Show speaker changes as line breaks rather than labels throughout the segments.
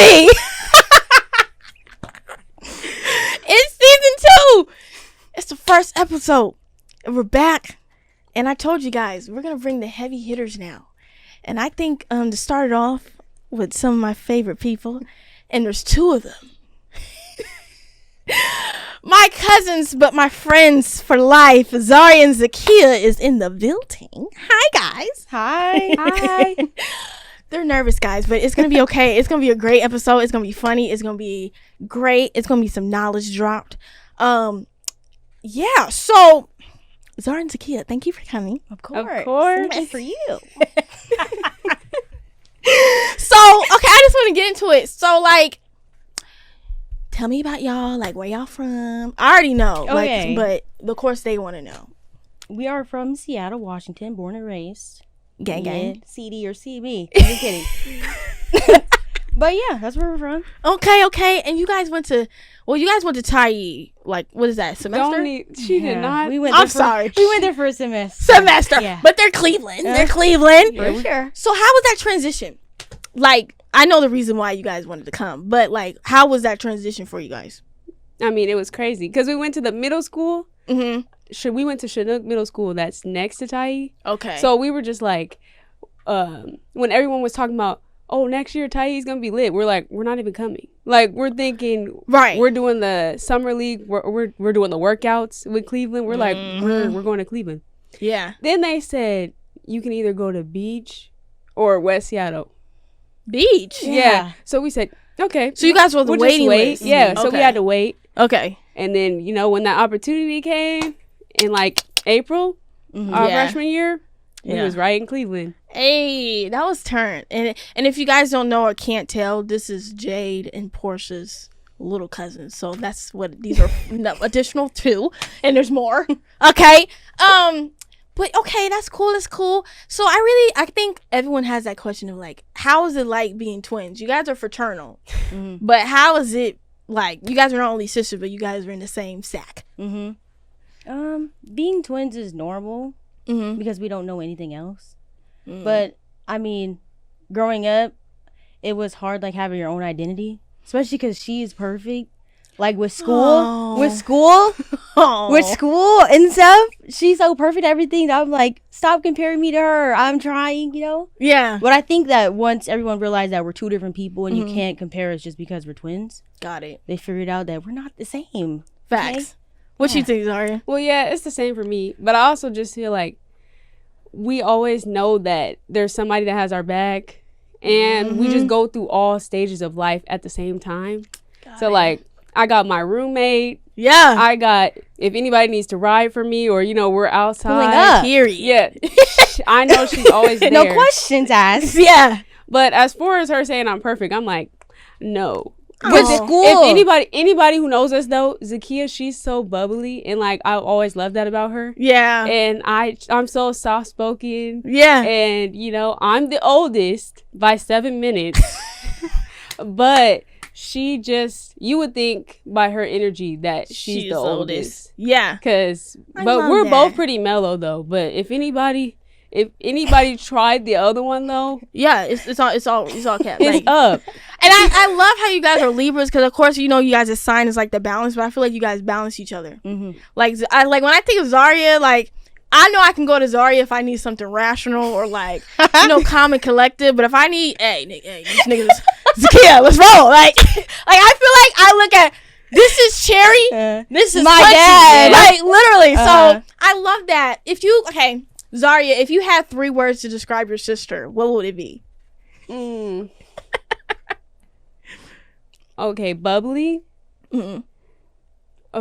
Exactly. It's season 2. It's the first episode. And we're back. And I told you guys, we're going to bring the heavy hitters now. And I think to start it off with some of my favorite people, and there's 2 of them. My cousins, but my friends for life, Zareya and Zakeya, is in the building. Hi, guys.
Hi.
They're nervous, guys, but it's going to be okay. It's going to be a great episode. It's going to be funny. It's going to be great. It's going to be some knowledge dropped. Yeah, so Zareya and Zakeya, thank you for coming.
Of course.
And for you. So, okay, I just want to get into it. So, like, tell me about y'all. Like, where y'all from? I already know.
Okay.
But, of course, they want to know.
We are from Seattle, Washington, born and raised.
Gang, gang.
CD or CB. I'm just kidding. But, yeah, that's where we're from.
Okay. And you guys went to Taiyee. Like, what is that, semester?
She did not.
We went
I'm
there
sorry.
We went there for a semester.
Yeah. But they're Cleveland. They're Cleveland.
For sure.
So, how was that transition? Like, I know the reason why you guys wanted to come, but, like, how was that transition for you guys?
I mean, it was crazy because we went to the middle school.
Mm-hmm.
We went to Chinook Middle School that's next to Taiyee.
Okay.
So we were just like, when everyone was talking about, oh, next year Taiyee's gonna be lit, we're like, we're not even coming. Like, we're thinking,
right,
we're doing the summer league, we're doing the workouts with Cleveland. We're like, we're going to Cleveland.
Yeah.
Then they said you can either go to Beach or West Seattle.
Beach.
Yeah. So we said, okay.
So you guys were the waiting list.
Yeah. So we had to wait.
Okay.
And then, when that opportunity came in like April, our freshman year, we was right in Cleveland.
Hey, that was turned. And if you guys don't know or can't tell, this is Jade and Portia's little cousins. So that's what these are. Additional 2, and there's more. Okay. But okay, that's cool. So I think everyone has that question of like, how is it like being twins? You guys are fraternal, but how is it like? You guys are not only sisters, but you guys are in the same sack.
Being twins is normal because we don't know anything else. But I mean, growing up, it was hard, like having your own identity, especially because she is perfect. Like with school and stuff, she's so perfect at everything that I'm like, stop comparing me to her. I'm trying,
Yeah.
But I think that once everyone realized that we're 2 different people and you can't compare us just because we're twins.
Got it.
They figured out that we're not the same.
Facts.
Okay?
What you think, Zareya?
Well, yeah, it's the same for me. But I also just feel like we always know that there's somebody that has our back. And we just go through all stages of life at the same time. Like, I got my roommate.
Yeah.
I got, if anybody needs to ride for me or, we're outside.
Pulling up.
Period.
Yeah. I know she's always there.
No questions asked.
Yeah.
But as far as her saying I'm perfect, I'm like, no.
With school.
If anybody who knows us though, Zakeya, she's so bubbly and like I always love that about her.
Yeah.
And I'm so soft spoken.
Yeah.
And I'm the oldest by 7 minutes. But she just, you would think by her energy that she's the oldest.
Yeah.
But we're both pretty mellow though. But if anybody tried the other one though,
yeah, it's all cap.
It's up.
And I love how you guys are Libras because of course you guys' sign is like the balance, but I feel like you guys balance each other. Like when I think of Zareya, like I know I can go to Zareya if I need something rational or like calm and collected. But if I need, hey these niggas, Zakeya, let's roll. Like I feel like I look at this is Cherry, this is
my
Punchy.
dad,
like literally. So I love that. Zareya, if you had 3 words to describe your sister, what would it be?
Okay, bubbly, a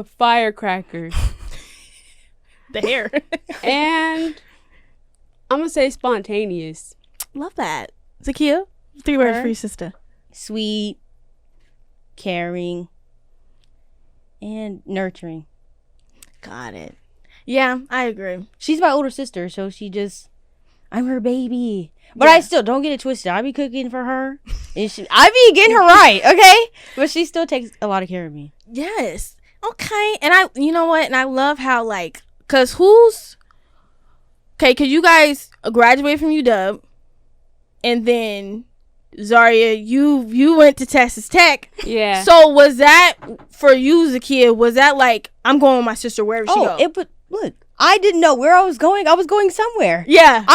firecracker,
the hair,
and I'm gonna say spontaneous.
Love that. Zakeya, 3 words for your sister.
Sweet, caring, and nurturing.
Got it. Yeah, I agree.
She's my older sister, so I'm her baby. But I still, don't get it twisted. I be cooking for her. And I be getting her right, okay? But she still takes a lot of care of me.
Yes. Okay. And you know what? And I love how, like, because you guys graduate from UW, and then Zareya, you went to Texas Tech.
Yeah.
So was that for you, Zakeya? Was that like, I'm going with my sister wherever she go?
Look, I didn't know where I was going. I was going somewhere.
Yeah.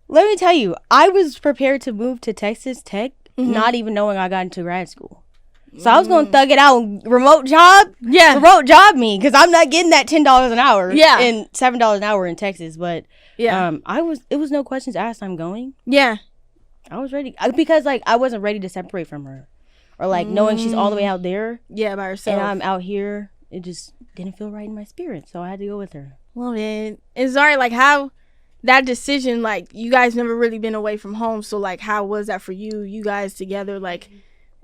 Let me tell you, I was prepared to move to Texas Tech, not even knowing I got into grad school. So I was going to thug it out, remote job me, because I'm not getting that $10 an hour.
Yeah.
And $7 an hour in Texas. But it was no questions asked. I'm going.
Yeah.
I was ready because like I wasn't ready to separate from her, or like knowing she's all the way out there.
Yeah, by herself.
And I'm out here. It just didn't feel right in my spirit, so I had to go with her.
Love it. And Zareya, like how that decision, like you guys never really been away from home, so like how was that for you? You guys together, like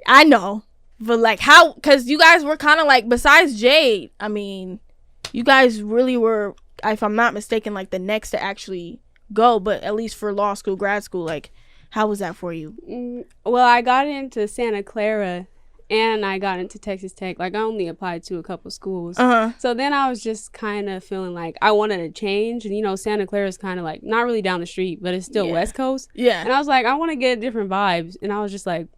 I know, but like how? Because you guys were kind of like, besides Jade, I mean, you guys really were, if I'm not mistaken, like the next to actually go, but at least for law school, grad school, like. How was that for you?
Well, I got into Santa Clara and I got into Texas Tech. Like, I only applied to a couple schools. So then I was just kind of feeling like I wanted to change. And, you know, Santa Clara is kind of like not really down the street, but it's still West Coast.
Yeah.
And I was like, I want to get different vibes. And I was just like,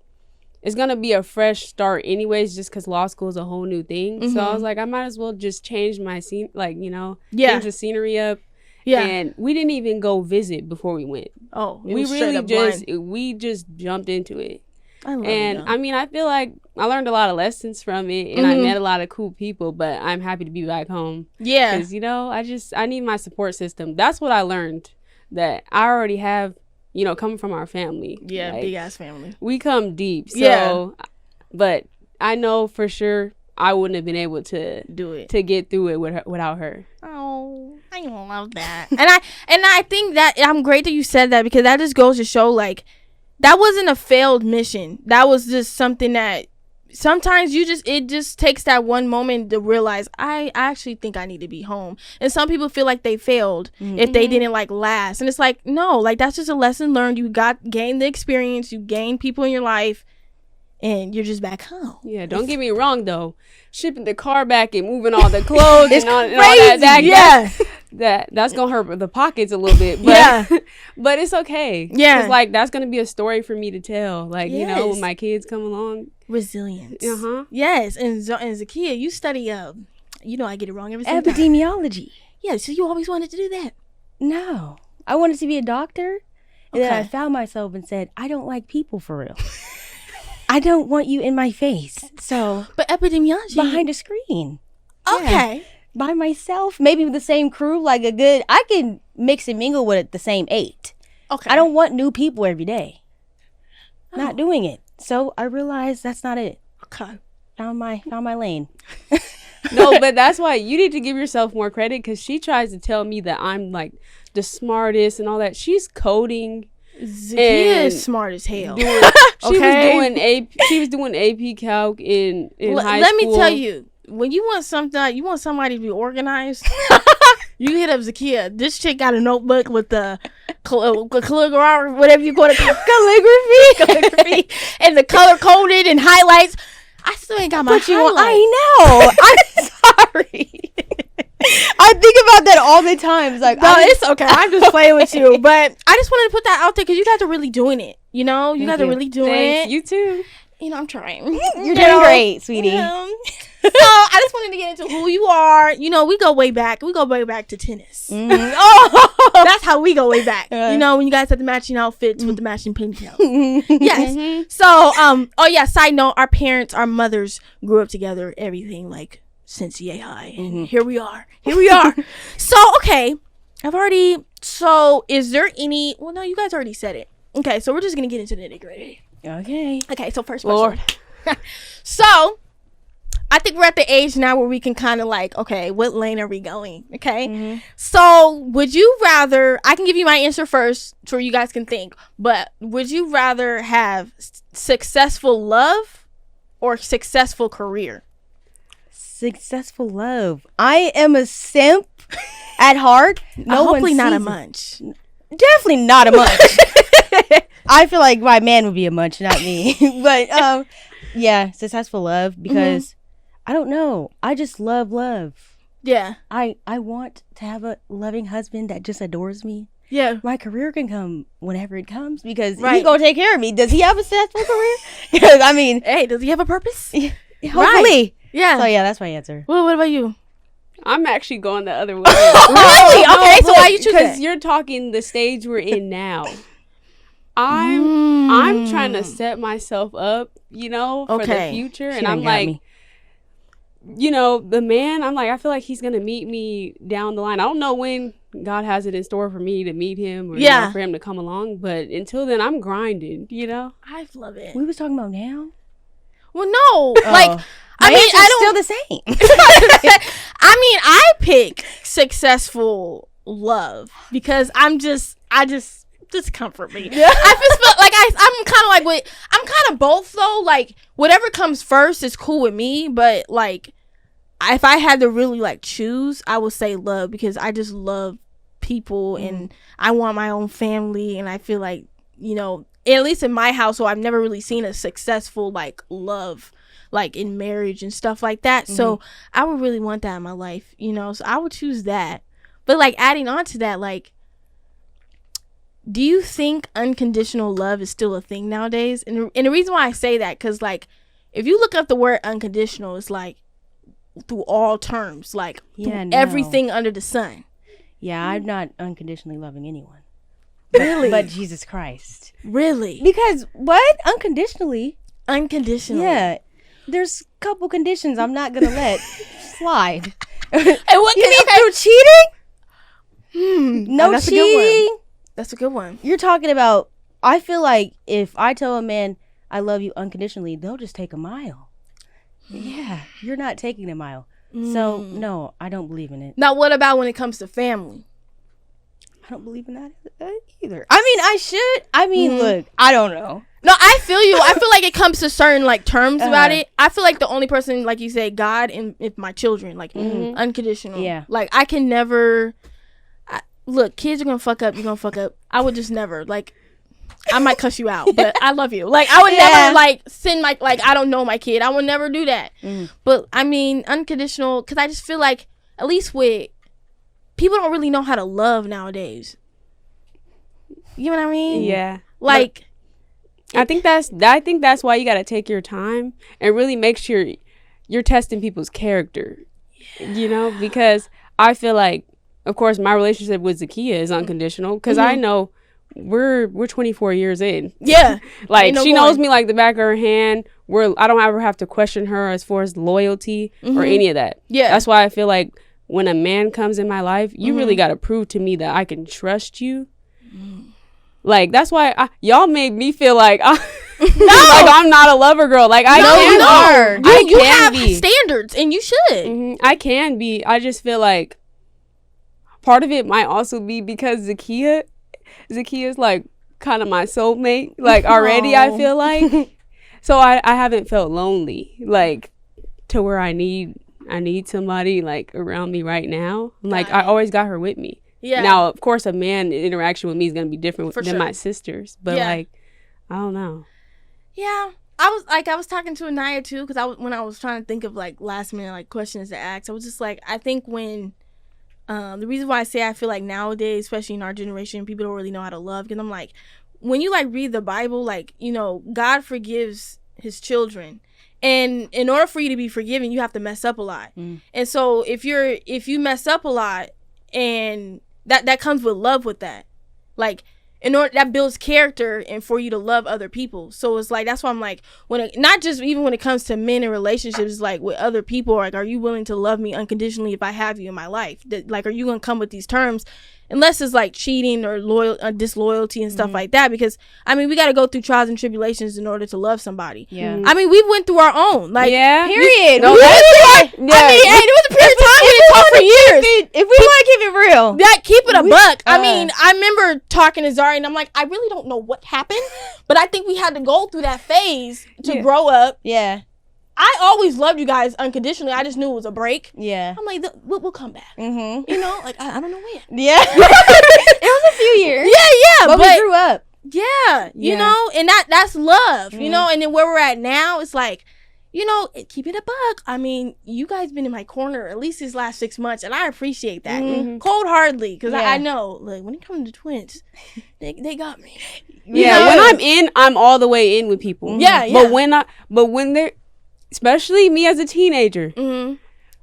it's going to be a fresh start anyways, just because law school is a whole new thing. So I was like, I might as well just change my scene, like, you know, change the scenery up. Yeah. And we didn't even go visit before we went.
Oh,
we just jumped into it.
I love
it. I mean, I feel like I learned a lot of lessons from it, and I met a lot of cool people, but I'm happy to be back home. Yeah. Because, you know, I need my support system. That's what I learned, that I already have, you know, coming from our family.
Yeah,
like,
big ass family.
We come deep. So, but I know for sure I wouldn't have been able to do it, to get through it without her.
Oh, I love that. and I think that I'm great that you said that, because that just goes to show like that wasn't a failed mission. That was just something that sometimes it just takes that one moment to realize I actually think I need to be home. And some people feel like they failed if they didn't like last. And it's like, no, like that's just a lesson learned. You gained the experience, you gained people in your life, and you're just back home.
Yeah, don't get me wrong though. Shipping the car back and moving all the clothes and all that, that's gonna hurt the pockets a little bit. But but it's okay. Yeah, 'cause like that's gonna be a story for me to tell. Like you know, when my kids come along.
Resilience. Yes, and Zakeya, you study you know I get it wrong every single
Epidemiology.
Time. Yeah, so you always wanted to do that?
No, I wanted to be a doctor, and then I found myself and said I don't like people for real. I don't want you in my face. So,
but epidemiology
behind a screen.
Okay.
Yeah. By myself, maybe with the same crew, like I can mix and mingle with the same 8. Okay. I don't want new people every day. Not doing it. So I realized that's not it.
Okay.
Found my lane.
No, but that's why you need to give yourself more credit, because she tries to tell me that I'm like the smartest and all that. She's coding.
Zakeya is smart as hell.
She was doing AP Calc in high school.
Let me tell you, when you want somebody to be organized, you hit up Zakeya. This chick got a notebook with the calligraphy, whatever you call it, calligraphy, and the color coded and highlights. I still ain't got my highlights.
I know. I'm sorry. I think about that all the time. It's like,
no, it's okay. I'm just playing with you, but I just wanted to put that out there because you guys are really doing it. You know, you guys are really doing it.
You too.
You know, I'm trying.
You're doing great, sweetie.
So I just wanted to get into who you are. You know, we go way back. We go way back to tennis. Oh, that's how we go way back. You know, when you guys had the matching outfits with the matching ponytails. Yes. So, oh yeah. Side note: our mothers grew up together. Everything like. Since yay high, and here we are. So okay, so is there any, well no, you guys already said it. Okay, so we're just gonna get into the nitty gritty. Okay, so first question. So I think we're at the age now where we can kind of like, okay, what lane are we going? Okay, so would you rather, I can give you my answer first so you guys can think, but would you rather have successful love or successful career?
Successful love. I am a simp at heart.
Hopefully not a munch.
Definitely not a munch. I feel like my man would be a munch, not me. But yeah, successful love, because I don't know. I just love. Yeah. I want to have a loving husband that just adores me.
Yeah.
My career can come whenever it comes because
Right.
he's gonna take care of me. Does he have a successful career? Because I mean,
Hey, does he have a purpose?
hopefully.
Yeah.
So yeah, that's my answer.
Well, what about you?
I'm actually going the other way.
Really? Okay, so why you choose
Because
that?
you're talking the stage we're in now. I'm trying to set myself up, for the future,
She
and
done
I'm
got
like,
me.
the man. I'm like, I feel like he's gonna meet me down the line. I don't know when God has it in store for me to meet him, or for him to come along. But until then, I'm grinding.
I love it.
We was talking about now.
Well, no, like
My
I mean,
answer's
I don't.
still the same.
I mean, I pick successful love because I just comfort me. Yeah. I just feel like I'm kind of like I'm kind of both though. Like whatever comes first is cool with me, but like if I had to really like choose, I would say love because I just love people and I want my own family, and I feel like at least in my household, I've never really seen a successful like love like in marriage and stuff like that. So I would really want that in my life, so I would choose that. But like adding on to that, like, do you think unconditional love is still a thing nowadays? And the reason why I say that, because like if you look up the word unconditional, it's like through all terms, like through everything under the sun.
Yeah, I'm not unconditionally loving anyone.
Really?
But Jesus Christ.
Really?
Because what? Unconditionally?
Unconditional.
Yeah. There's a couple conditions I'm not gonna let slide.
And what
You
can
mean
you
through cheating? No
that's
cheating.
a good one. That's a good one.
You're talking about. I feel like if I tell a man I love you unconditionally, they'll just take a mile. Yeah, you're not taking a mile. So no, I don't believe in it.
Now, what about when it comes to family?
I don't believe in that either. I mean, I should. I mean, look, I don't know.
No, I feel you. I feel like it comes to certain like terms about it. I feel like the only person, like you say, God and if my children, like unconditional.
Yeah.
Like I can never. Look, kids are gonna fuck up. You're gonna fuck up. I would just never like. I might cuss you out, but I love you. Like I would never like send my like I don't know my kid. I would never do that. But I mean unconditional, because I just feel like at least with people don't really know how to love nowadays. You know what I mean?
Yeah.
Like.
I think that's why you got to take your time and really make sure you're testing people's character, because I feel like, of course, my relationship with Zakeya is unconditional because I know we're 24 years in.
Yeah.
Like she knows me like the back of her hand. I don't ever have to question her as far as loyalty or any of that.
Yeah.
That's why I feel like when a man comes in my life, you really got to prove to me that I can trust you. Like that's why y'all made me feel like like I'm not a lover girl. Like I can be.
You have standards, and you should.
I can be. I just feel like part of it might also be because Zakeya's like kind of my soulmate. Like already, I feel like. So I haven't felt lonely like to where I need somebody like around me right now. Like I always got her with me. Yeah. Now, of course, a man interaction with me is going to be different than my sisters. But, like, I don't know.
Yeah. I was talking to Anaya, too, because when I was trying to think of, like, last minute, like, questions to ask, I was just like, I think when, the reason why I say I feel like nowadays, especially in our generation, people don't really know how to love, because I'm like, when you, like, read the Bible, like, God forgives his children. And in order for you to be forgiven, you have to mess up a lot. And so if you mess up a lot, and that comes with love with that, like in order that builds character and for you to love other people. So it's like that's why I'm like not just even when it comes to men in relationships, like with other people, like are you willing to love me unconditionally if I have you in my life? Like are you gonna come with these terms? Unless it's like cheating or disloyalty and stuff like that, because I mean we got to go through trials and tribulations in order to love somebody. Yeah, I mean we went through our own. Like period. I mean, hey, there was a period of time we didn't talk for years.
If we want to keep it real,
keep it a buck. I mean, I remember talking to Zareya and I'm like, I really don't know what happened, but I think we had to go through that phase to grow up. Yeah. I always loved you guys unconditionally. I just knew it was a break. Yeah. I'm like, we'll come back. Like, I don't know when. Yeah.
It was a few years.
Yeah.
But we grew up.
Yeah. You know, and that's love, and then where we're at now, it's like, you know, keep it a buck. I mean, you guys been in my corner at least these last 6 months, and I appreciate that. Cold-heartedly, because I know, like, when it comes to twins, they got me.
Yeah, when I'm in, I'm all the way in with people.
Yeah.
But when they're, especially me as a teenager,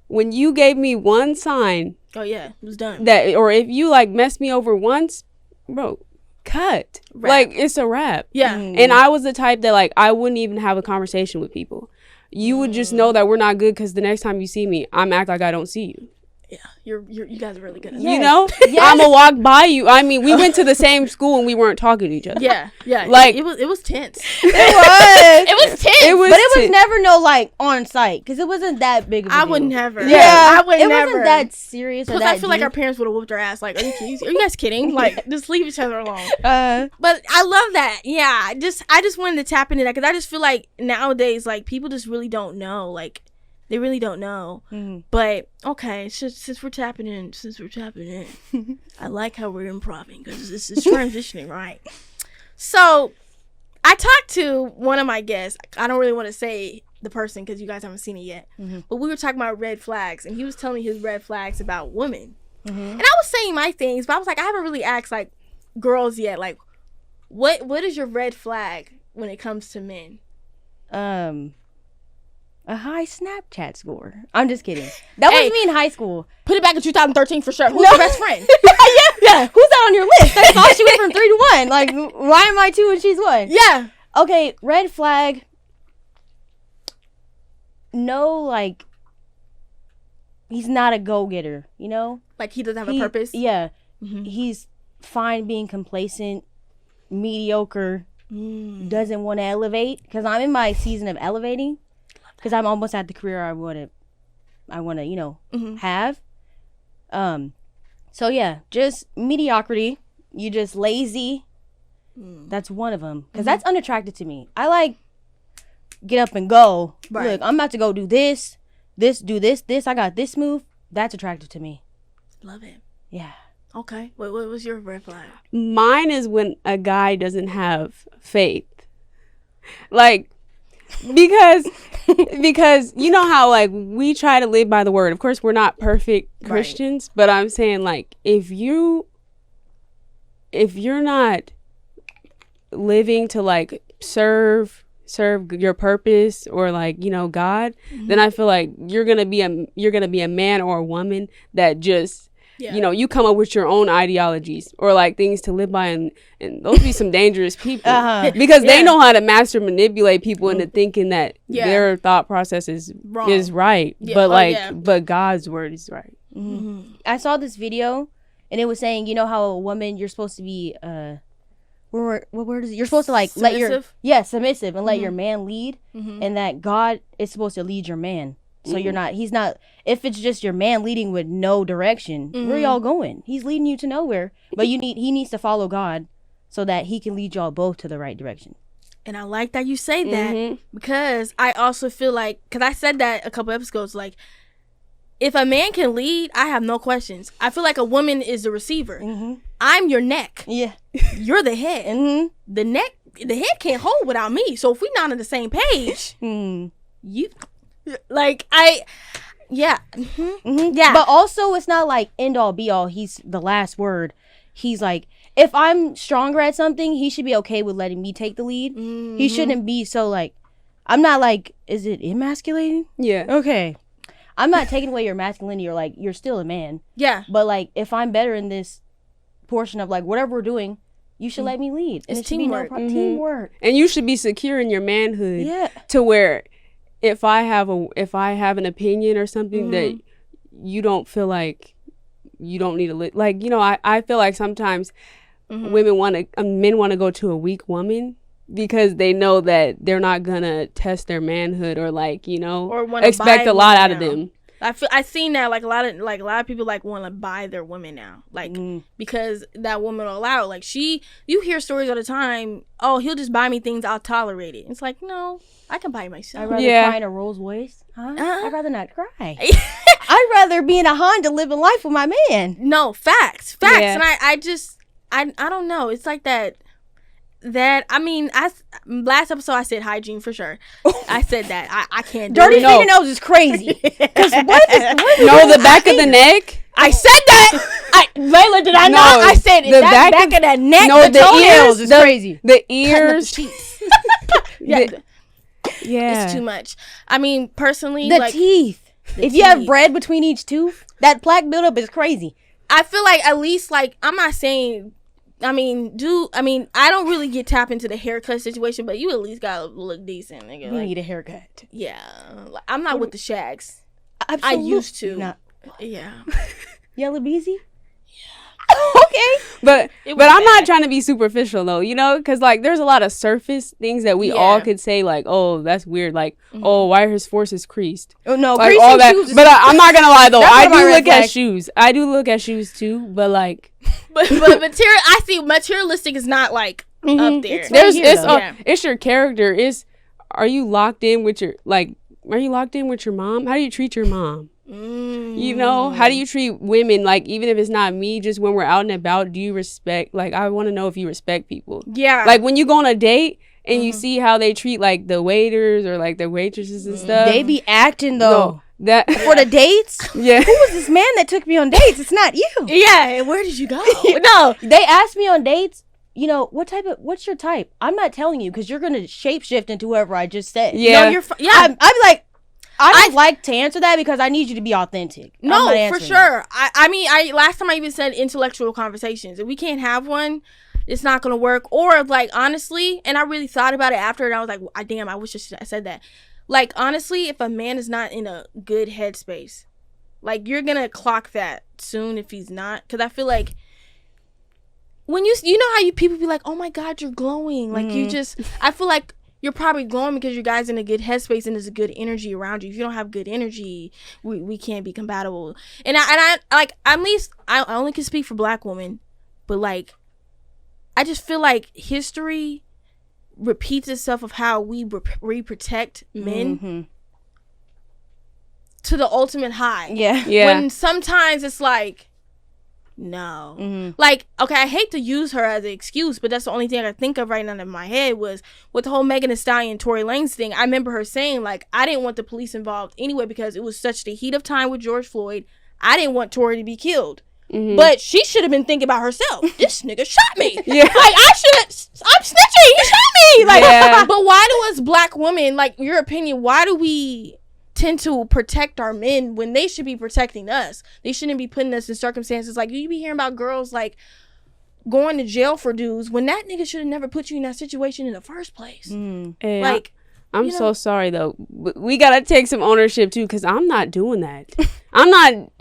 when you gave me one sign,
oh yeah, it was done.
That, or if you like messed me over once, bro, cut.
Wrap.
Like, it's a wrap.
Yeah.
And I was the type that, like, I wouldn't even have a conversation with people. You would just know that we're not good because the next time you see me, I'm act like I don't see you.
Yeah, you guys are really good at
You know? I'm going to walk by you. I mean, we went to the same school and we weren't talking to each other.
Yeah.
Like,
it was tense.
It
was tense.
But it was never no, like, on site, because it wasn't that big of a deal.
I would never.
Yeah.
I would never.
It wasn't that serious.
Because I feel like our parents would have whooped our ass. Like, are you guys kidding? Like, just leave each other alone. But I love that. Yeah. I just wanted to tap into that because I just feel like nowadays, like, people just really don't know. Like, they really don't know. But okay, since we're tapping in, I like how we're improving because this is transitioning, right? So I talked to one of my guests. I don't really want to say the person because you guys haven't seen it yet. But we were talking about red flags, and he was telling me his red flags about women. And I was saying my things, but I was like, I haven't really asked like girls yet. Like, what is your red flag when it comes to men?
A high Snapchat score. I'm just kidding. That was me in high school.
Put it back in 2013 for sure. Who's your best friend?
yeah. Who's that on your list? I thought she went from 3 to 1. Like, why am I 2 and she's 1?
Yeah.
Okay, red flag. No, like, he's not a go-getter, you know?
Like, he doesn't have a purpose?
Yeah. He's fine being complacent, mediocre, doesn't want to elevate. Because I'm in my season of elevating. Because I'm almost at the career I want to, you know, have. So yeah, just mediocrity. You just lazy. That's one of them. Because that's unattractive to me. I like get up and go. Right. Look, I'm about to go do this, do this. I got this move. That's attractive to me. Love it. Yeah.
Okay. What was your red flag?
Mine is when a guy doesn't have faith. Like, because you know how, like, we try to live by the word. Of course, we're not perfect Christians, but I'm saying, like, if you're not living to, like, serve your purpose or, like, you know, God, then I feel like you're gonna be a man or a woman that just you know, you come up with your own ideologies or like things to live by, and those be some dangerous people because they know how to master manipulate people into thinking that their thought process is right, but God's word is right.
I saw this video and it was saying, you know how a woman, you're supposed to be what word is it? You're supposed to like
submissive?
Submissive and let your man lead, and that God is supposed to lead your man. So he's not, if it's just your man leading with no direction, where y'all going? He's leading you to nowhere, but he needs to follow God so that he can lead y'all both to the right direction.
And I like that you say that because I also feel like, because I said that a couple episodes, like, if a man can lead, I have no questions. I feel like a woman is the receiver. I'm your neck. Yeah. You're the head. The head can't hold without me. So if we're not on the same page, you... Like, yeah.
But also, it's not like end all be all. He's the last word. He's like, if I'm stronger at something, he should be okay with letting me take the lead. He shouldn't be so like, I'm not like, is it emasculating?
Yeah.
Okay. I'm not taking away your masculinity or like, you're still a man.
Yeah.
But like, if I'm better in this portion of like whatever we're doing, you should let me lead. And
it's teamwork.
Teamwork.
And you should be secure in your manhood to where if I have an opinion or something that you don't feel like you don't need to like, you know, I feel like sometimes men want to go to a weak woman because they know that they're not gonna test their manhood or like, you know, or expect a lot out of them.
I've seen that like a lot of people like want to buy their women now, like because that woman will allow it. Like you hear stories all the time. Oh, he'll just buy me things, I'll tolerate it. It's like, no, I can buy it myself.
I'd rather cry in a Rolls Royce. I'd rather not cry. I'd rather be in a Honda living life with my man.
No, facts. And I don't know. It's like that. that, I mean, last episode I said hygiene for sure. I said that. I can't do
Dirty
it.
fingernails is crazy. Because
No, the back of the neck.
I said that. Layla, did I
No,
not? I said
the
that
back
back of the neck.
No,
the
the
toenails
ears
is crazy.
The ears.
Yeah,
Yeah.
it's too much. I mean, personally,
The
like,
teeth.
the
If you have
teeth.
bread between each tooth, that plaque buildup is crazy.
I feel like at least, like, I'm not saying, I don't really get tapped into the haircut situation, but you at least gotta look decent, nigga.
You
Like,
need a haircut.
yeah, like, I'm not with the shags.
Absolutely.
I used to.
Not.
Yeah.
Yellow Beezy? Okay.
But
It was
I'm not
bad.
trying to be superficial though, you know, because like there's a lot of surface things that we all
Yeah.
could say like, oh, that's weird, like, oh, why are his forces creased,
Oh, no,
like
greasing
all that.
shoes is-
But I'm not gonna lie though,
That's
I
one of my
do
red
look at
flags.
shoes. I do look at shoes too, but like
but material, I see materialistic is not like up there.
It's right here, though.
Yeah.
it's your character. Are you locked in with your mom? How do you treat your mom? You know, how do you treat women? Like, even if it's not me, just when we're out and about, do you respect? Like, I want to know if you respect people.
Yeah.
Like, when you go on a date and you see how they treat, like, the waiters or, like, the waitresses and stuff.
They be acting, though.
No, that,
For the dates?
yeah.
Who was this man that took me on dates? It's not you.
Yeah, where did you go? No.
They asked me on dates, you know, what's your type? I'm not telling you because you're going to shapeshift into whoever I just said.
Yeah.
No, you're yeah.
I'm like, I don't like to answer that because I need you to be authentic. I'm not
No, for
answering
sure. I mean, last time I even said intellectual conversations. If we can't have one, it's not gonna work. Or like, honestly, and I really thought about it after, and I was like, damn, I wish I said that. Like, honestly, if a man is not in a good headspace, like, you're gonna clock that soon if he's not. Because I feel like when you know how people be like, oh my God, you're glowing. Like, you just, I feel like you're probably glowing because you guys in a good headspace and there's a good energy around you. If you don't have good energy, we can't be compatible. And I like, at least I only can speak for Black women, but like, I just feel like history repeats itself of how we protect men to the ultimate high.
Yeah.
Yeah.
When sometimes it's like, no. Like, okay, I hate to use her as an excuse, but that's the only thing I could think of right now in my head was with the whole Megan Thee Stallion, Tory Lanez thing. I remember her saying, like, I didn't want the police involved anyway because it was such the heat of time with George Floyd. I didn't want Tory to be killed. But she should have been thinking about herself. This nigga shot me.
Yeah.
Like, I'm snitching. He shot me. Like,
Yeah.
but why do us Black women, like, your opinion, why do we tend to protect our men when they should be protecting us? They shouldn't be putting us in circumstances like you be hearing about girls like going to jail for dudes when that nigga should have never put you in that situation in the first place.
Hey,
Like,
I'm
you know.
so sorry though. We gotta take some ownership too, because I'm not doing that. I'm not.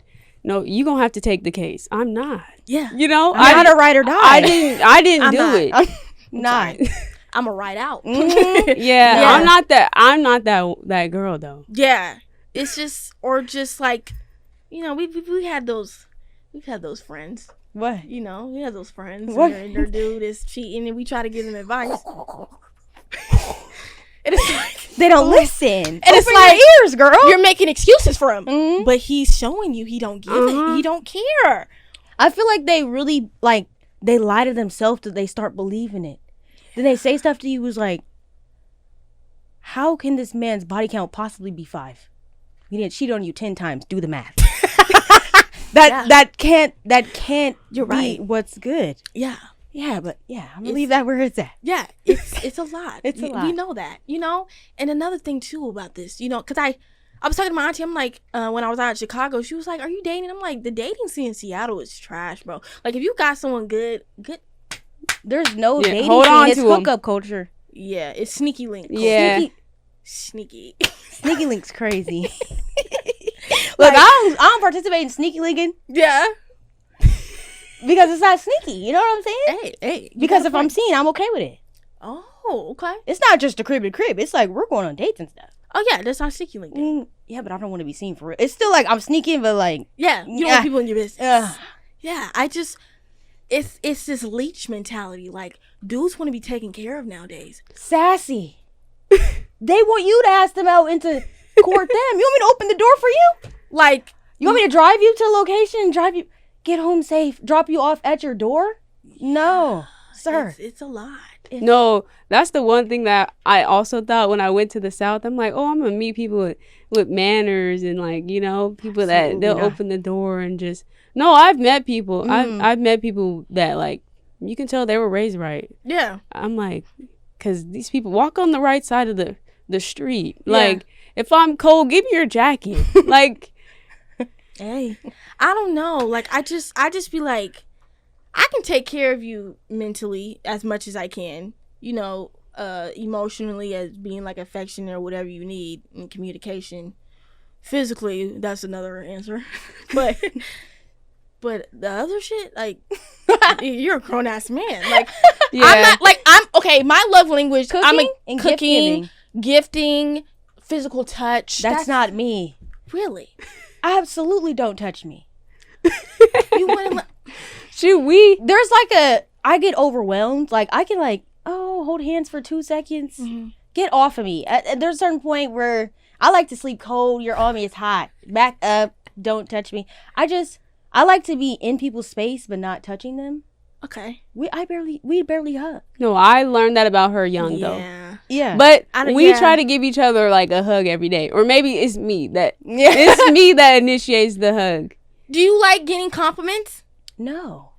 No, you gonna have to take the case. I'm not.
Yeah,
You know,
I'm not a ride or die.
I didn't
I'm
do
not.
it.
I'm not.
I'm a ride out.
Yeah,
Yeah.
I'm not that girl though.
Yeah, it's just, or just like, you know, we had those, we've had those friends.
What?
You know, we had those friends.
What?
And their dude is cheating, and we try to give them advice. And it's like,
They don't listen. And
it's
Open
like,
your ears, girl.
you're making excuses for him,
Mhm.
but he's showing you he don't give it. He don't care.
I feel like they really like they lie to themselves that they start believing it. Then they say stuff to you who's like, how can this man's body count possibly be 5? He didn't cheat on you 10 times. Do the math. That can't
You're
be
right.
what's good.
Yeah.
Yeah, but yeah, I'm gonna leave that where it's at.
Yeah, it's a lot.
It's a lot.
We know that, you know. And another thing too about this, you know, because I was talking to my auntie. I'm like, when I was out in Chicago, she was like, "Are you dating?" I'm like, the dating scene in Seattle is trash, bro. Like, if you got someone good,
There's no
Yeah,
dating
hold
scene.
on
It's
to 'em.
hookup culture.
yeah, it's sneaky link.
Yeah.
Sneaky.
Sneaky link's crazy. Look, I don't participate in sneaky linking
Yeah.
because it's not sneaky. You know what I'm saying?
Hey.
Because if I'm seen, I'm okay with it.
Oh, okay.
It's not just a crib to crib. It's like we're going on dates and stuff.
Oh yeah, that's not sneaky link.
Yeah, but I don't want to be seen for real. It's still like I'm sneaking, but like,
Yeah, you don't
Yeah.
want people in your business.
Ugh.
Yeah, it's this leech mentality. Like, dudes want to be taken care of nowadays.
sassy. They want you to ask them out and to court them. You want me to open the door for you?
Like,
You want me to drive you to a location and drive you, get home safe, drop you off at your door? No, sir.
it's a lot.
No, that's the one thing that I also thought when I went to the South. I'm like, oh, I'm gonna meet people with manners and like, you know, people that they'll open the door and just. No, I've met people. I've met people that like you can tell they were raised right.
Yeah.
I'm like, because these people walk on the right side of the street. Yeah. Like, if I'm cold, give me your jacket. Like,
hey, I don't know. Like, I just be like, I can take care of you mentally as much as I can, you know, emotionally as being like affection or whatever you need in communication. Physically, that's another answer. But the other shit, like, you're a grown ass man. Like, yeah. I'm not like okay. My love language, cooking, gifting, physical touch.
That's not me.
Really?
Absolutely, don't touch me.
You wouldn't.
There's like I get overwhelmed. Like I can like, hold hands for 2 seconds. Mm-hmm. Get off of me. There's a certain point where I like to sleep cold. You're on me. It's hot. Back up. Don't touch me. I like to be in people's space, but not touching them.
Okay.
We barely hug.
No, I learned that about her young though.
Yeah.
But we try to give each other like a hug every day, or maybe it's me that initiates the hug.
Do you like getting compliments?
No.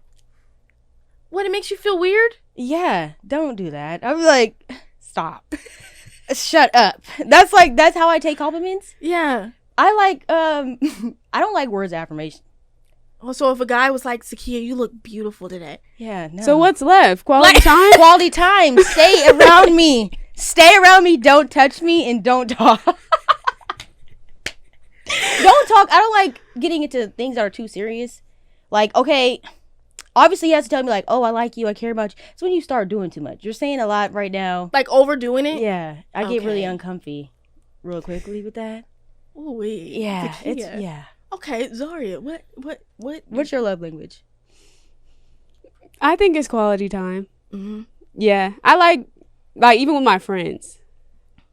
What, it makes you feel weird?
Yeah, don't do that. I'm like, stop. Shut up. That's how I take compliments.
Yeah.
I like I don't like words of affirmation.
Oh, so if a guy was like, Zakeya, you look beautiful today.
Yeah, no.
So what's left? Quality time?
Quality time. Stay around me. Stay around me. Don't touch me and don't talk. Don't talk. I don't like getting into things that are too serious. Like, okay, obviously he has to tell me like, oh, I like you, I care about you. It's when you start doing too much. You're saying a lot right now.
Like overdoing it?
Yeah. I get really uncomfy real quickly with that.
Oh,
yeah. Zakeya. Yeah.
Okay, Zareya,
what's your love language?
I think it's quality time.
Mm-hmm.
Yeah. I like even with my friends.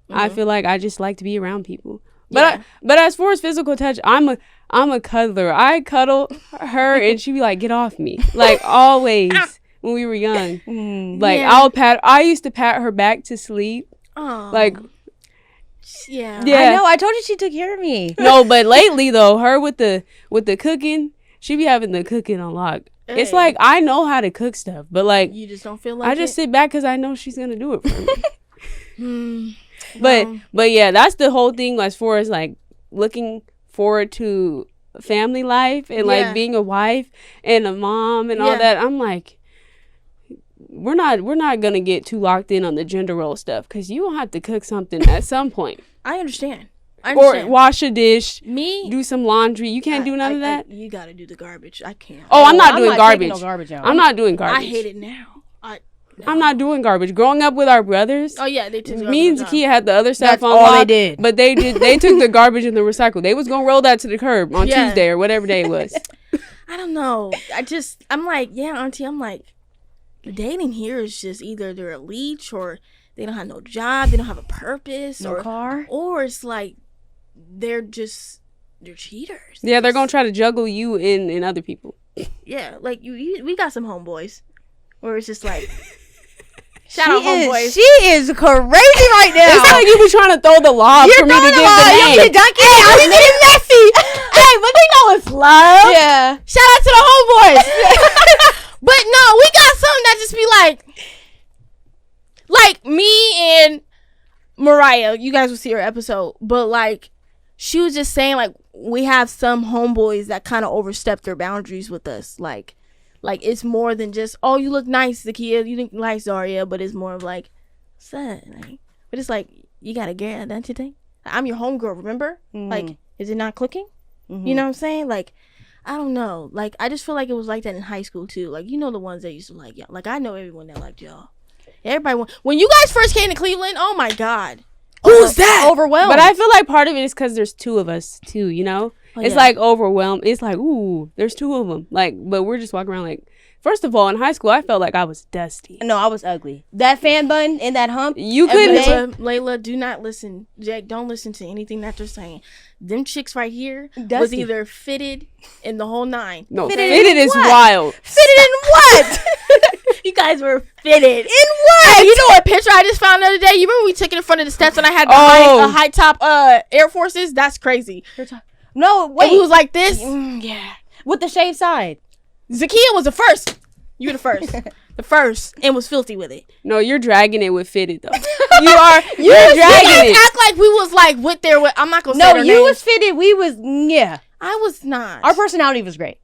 Mm-hmm. I feel like I just like to be around people. But but as far as physical touch, I'm a cuddler. I cuddle her and she be like, get off me. Like always when we were young. Like I used to pat her back to sleep.
Oh.
Like
yeah.
I know. I told you she took care of me.
No, but lately though, her with the cooking, she be having the cooking on lock. Hey. It's like I know how to cook stuff, but like
you just don't feel like
I just sit back because I know she's gonna do it for me. But yeah, that's the whole thing as far as like looking forward to family life and like being a wife and a mom and all that. I'm like, we're not gonna get too locked in on the gender role stuff because you will have to cook something at some point.
I understand.
Or wash a dish.
Me?
Do some laundry. You can't do none of that?
You gotta do the garbage. I can't.
Oh, I'm not doing garbage.
No garbage out.
I'm not doing garbage.
I hate it now.
I'm not doing garbage. Growing up with our brothers.
Oh yeah, they took
me and Zakeya had the other stuff on
all
lock,
they did.
But they took the garbage and the recycle. They was gonna roll that to the curb on Tuesday or whatever day it was.
I don't know. I'm like, yeah, auntie, I'm like, the dating here is just either they're a leech or they don't have no job, they don't have a purpose,
no car,
or it's like they're cheaters.
Yeah, they're gonna try to juggle you in other people.
Yeah, like we got some homeboys where it's just like, shout out homeboys.
She is crazy right now.
It's like you be trying to throw the lob for me to give the name.
Hey, I was getting messy. Hey, but they know it's love.
Yeah. Shout out to the homeboys. But no, we got some that just be like me and Mariah. You guys will see her episode, but like she was just saying like we have some homeboys that kind of overstep their boundaries with us. Like it's more than just, oh, you look nice, Zakeya, you look nice, Zareya, but it's more of like, son, like, but it's like you gotta get, don't you think? I'm your homegirl, remember? Mm-hmm. Like, is it not clicking? Mm-hmm. You know what I'm saying? Like, I don't know. Like, I just feel like it was like that in high school too. Like, you know, the ones that used to like y'all. Like, I know everyone that liked y'all. Everybody, when you guys first came to Cleveland, oh my God.
Who's that? Overwhelmed.
But I feel like part of it is because there's two of us too, you know? It's like overwhelmed. It's like, ooh, there's two of them. Like, but we're just walking around like, first of all, in high school, I felt like I was dusty.
No, I was ugly. That fan bun and that hump.
You couldn't.
Layla, do not listen. Jake, don't listen to anything that they're saying. Them chicks right here
dusty.
Was either fitted in the whole nine.
No, fitted is
what?
wild.
Fitted in what?
You guys were fitted.
In what?
Hey, you know what picture I just found the other day? You remember we took it in front of the steps and I had the high top Air Forces? That's crazy.
No, wait.
And we was like this.
Yeah. With the shaved side.
Zakeya was the first. You were the first. The first. And was filthy with it.
No, you're dragging it with fitted though. You're dragging it.
Act like we was like with there with, I'm not gonna say
No,
their
you
names.
was fitted. We was, yeah.
I was not.
Our personality was great.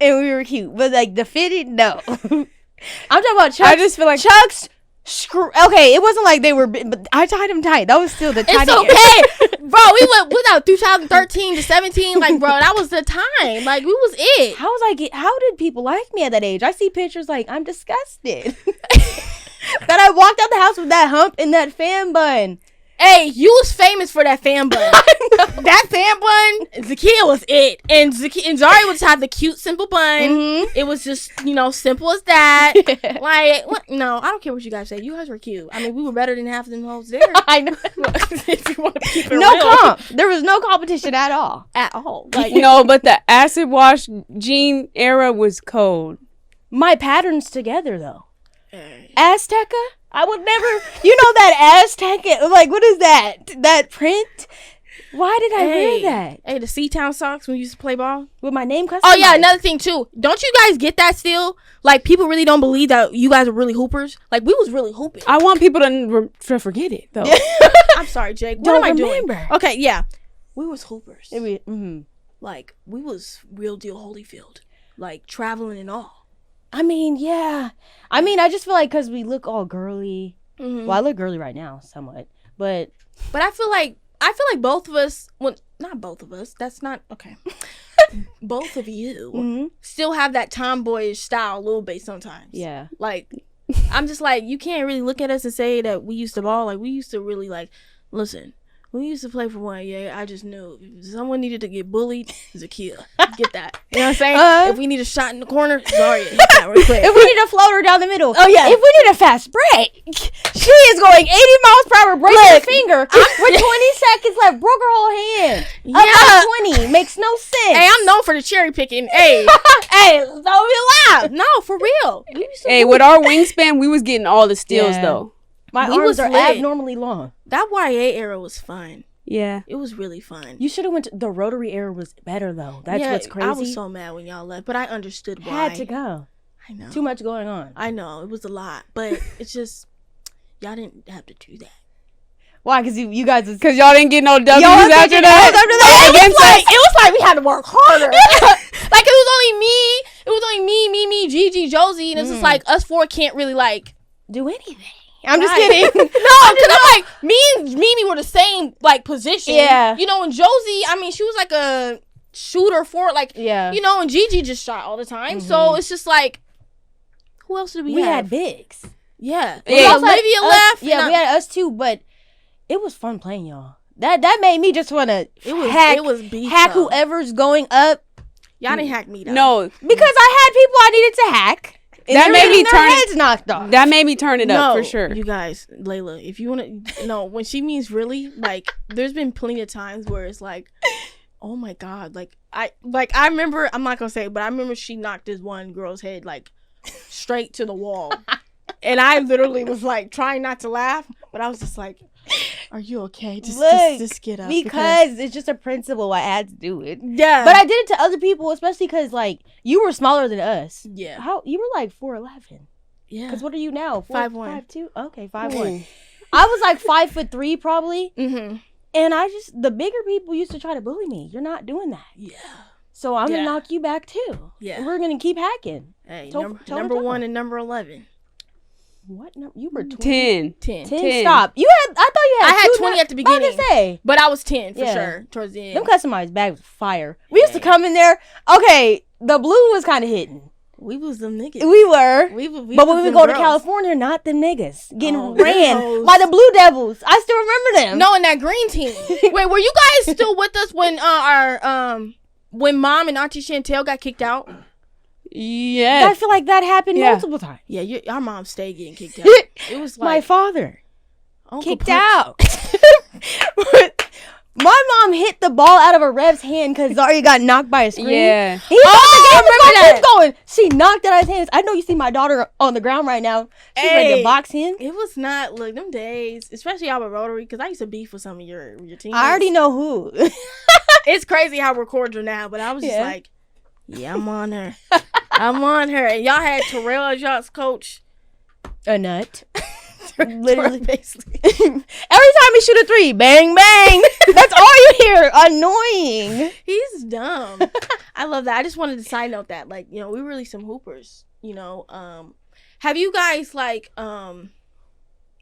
And we were cute. But like the fitted, no. I'm talking about Chuck's.
I just feel like
Chuck's okay, it wasn't like they were, but I tied them tight. That was still the tight.
It's okay, bro. We went without 2013 to 17. Like, bro, that was the time. Like, we was it.
How did people like me at that age? I see pictures like I'm disgusted. That I walked out the house with that hump and that fan bun.
Hey, you was famous for that fan bun. That fan bun, Zakeya was it. And Zareya would just have the cute, simple bun. Mm-hmm. It was just, simple as that. Like, what? No, I don't care what you guys say. You guys were cute. I mean, we were better than half of them hoes there.
I know.
If you want to keep it
no
real.
comp. There was no competition at all.
At all. Like,
no, but the acid wash jean era was cold.
My patterns together, though. Azteca? I would never, that Azteca, like, what is that? That print? Why did I wear that?
Hey, the C-Town socks when you used to play ball?
With my name customized.
Oh, yeah, another thing, too. Don't you guys get that still? Like, people really don't believe that you guys are really hoopers. Like, we was really hooping.
I want people to forget it, though.
I'm sorry, Jake. What
Don't
am I
remember.
doing? Okay, yeah. We was hoopers.
Mm-hmm.
Like, we was real deal Holyfield. Like, traveling and all.
I mean, yeah. I mean, I just feel like because we look all girly. Mm-hmm. Well, I look girly right now, somewhat. But
I feel like both of us, well, not both of us. That's not, okay. Both of you still have that tomboyish style a little bit sometimes.
Yeah.
Like, I'm just like, you can't really look at us and say that we used to ball. Like, we used to really, like, listen. We used to play for 1 year. I just knew if someone needed to get bullied, Zakeya. Get that. You know what I'm saying? If we need a shot in the corner, Zareya. Hit that real quick.
If we need a floater down the middle.
Oh, yeah.
If we need a fast break. She is going 80 miles per hour, breaking her finger. With 20 seconds left, broke her whole hand.
Yeah.
Up 20. Makes no sense.
Hey, I'm known for the cherry picking. Hey. Hey, don't be loud. No, for real.
Hey, with our wingspan, we was getting all the steals, though.
My arms are abnormally long.
That YA era was fun.
Yeah.
It was really fun.
You should have went to the rotary era was better though. That's what's crazy.
I was so mad when y'all left, but I understood why.
Had to go.
I know.
Too much going on.
I know. It was a lot. But it's just y'all didn't have to do that.
Why? Because you guys was...
Because y'all didn't get no W's after that?
It was like we had to work harder. Like it was only me, Gigi, Josie, and it's just like us four can't really like
do anything. I'm just kidding.
No, because I'm like, me and Mimi were the same, like, position.
Yeah.
And Josie, I mean, she was like a shooter for, like,
yeah.
And Gigi just shot all the time. Mm-hmm. So it's just like, who else did we have?
We had bigs.
Yeah.
Olivia
left.
Yeah, we had us too, but it was fun playing y'all. That made me just want to hack whoever's going up.
Y'all didn't hack me, though.
No.
Because I had people I needed to hack. That made me turn heads knocked off.
That made me turn it up for sure.
You guys, Layla, if you want to, when she means really, like, there's been plenty of times where it's like, oh my God, I remember, I'm not gonna say it, but I remember she knocked this one girl's head like straight to the wall, and I literally was like trying not to laugh, but I was just like, are you okay? Just get up.
Because it's just a principle. I had to do it.
Yeah.
But I did it to other people, especially because, like, you were smaller than us.
Yeah.
You were, like, 4'11".
Yeah.
Because what are you now?
5'1".
5'2"? Okay, 5'1". I was, like, 5'3", probably.
Mm-hmm.
And the bigger people used to try to bully me. You're not doing that.
Yeah.
So I'm going to knock you back, too.
Yeah.
And we're going to keep hacking.
Hey, number 1 and number 11.
What number? You were
10.
10. Stop. I thought you had.
I had 20 at the beginning.
I was gonna say,
but I was 10 for sure towards the end.
Them customized bags was fire. We used to come in there. Okay, the blue was kind of hidden.
We was them niggas.
We were. But when we go to
girls.
California, not them niggas getting ran by the Blue Devils. I still remember them.
No, and that green team. Wait, were you guys still with us when when Mom and Auntie Chantel got kicked out?
Yeah,
I feel like that happened multiple times.
Yeah, our mom stayed getting kicked out. It was like
my father
Uncle
kicked
Punch.
out. My mom hit the ball out of a ref's hand because Zareya got knocked by a screen.
Yeah.
He thought the game was going. She knocked it out of his hands. I know you see my daughter on the ground right now. She's ready to box him.
It was not, look, them days, especially out with Rotary, because I used to beef with some of your teammates.
I already know who.
It's crazy how we're cordial now, but I was just like, yeah, I'm on her. I'm on her. And y'all had Terrell as y'all's coach.
A nut.
Literally, basically.
Every time he shoot a 3, bang, bang. That's all you hear. Annoying.
He's dumb. I love that. I just wanted to side note that, like, you know, we really some hoopers, you know. Have you guys, like,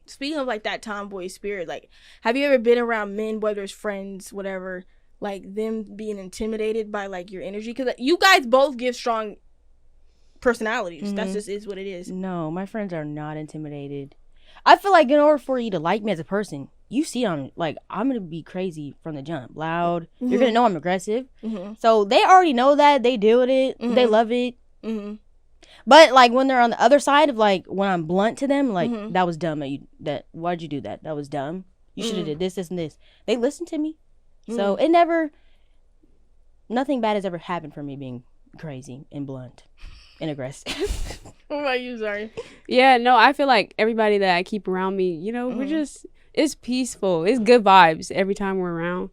speaking of, like, that tomboy spirit, like, have you ever been around men, whether it's friends, whatever, like, them being intimidated by, like, your energy? Because you guys both give strong personalities.
Mm-hmm.
That's just is what it is.
No, my friends are not intimidated. I feel like in order for you to like me as a person, you see I'm like, I'm going to be crazy from the jump. Loud. Mm-hmm. You're going to know I'm aggressive. Mm-hmm. So they already know that. They deal with it. Mm-hmm. They love it. Mm-hmm. But like when they're on the other side of like when I'm blunt to them, like that was dumb. Why'd you do that? That was dumb. You should have did this, and this. They listen to me. So nothing bad has ever happened for me being crazy and blunt and aggressive.
What about you, Zari?
Yeah, no, I feel like everybody that I keep around me, you know, we're just, it's peaceful. It's good vibes every time we're around.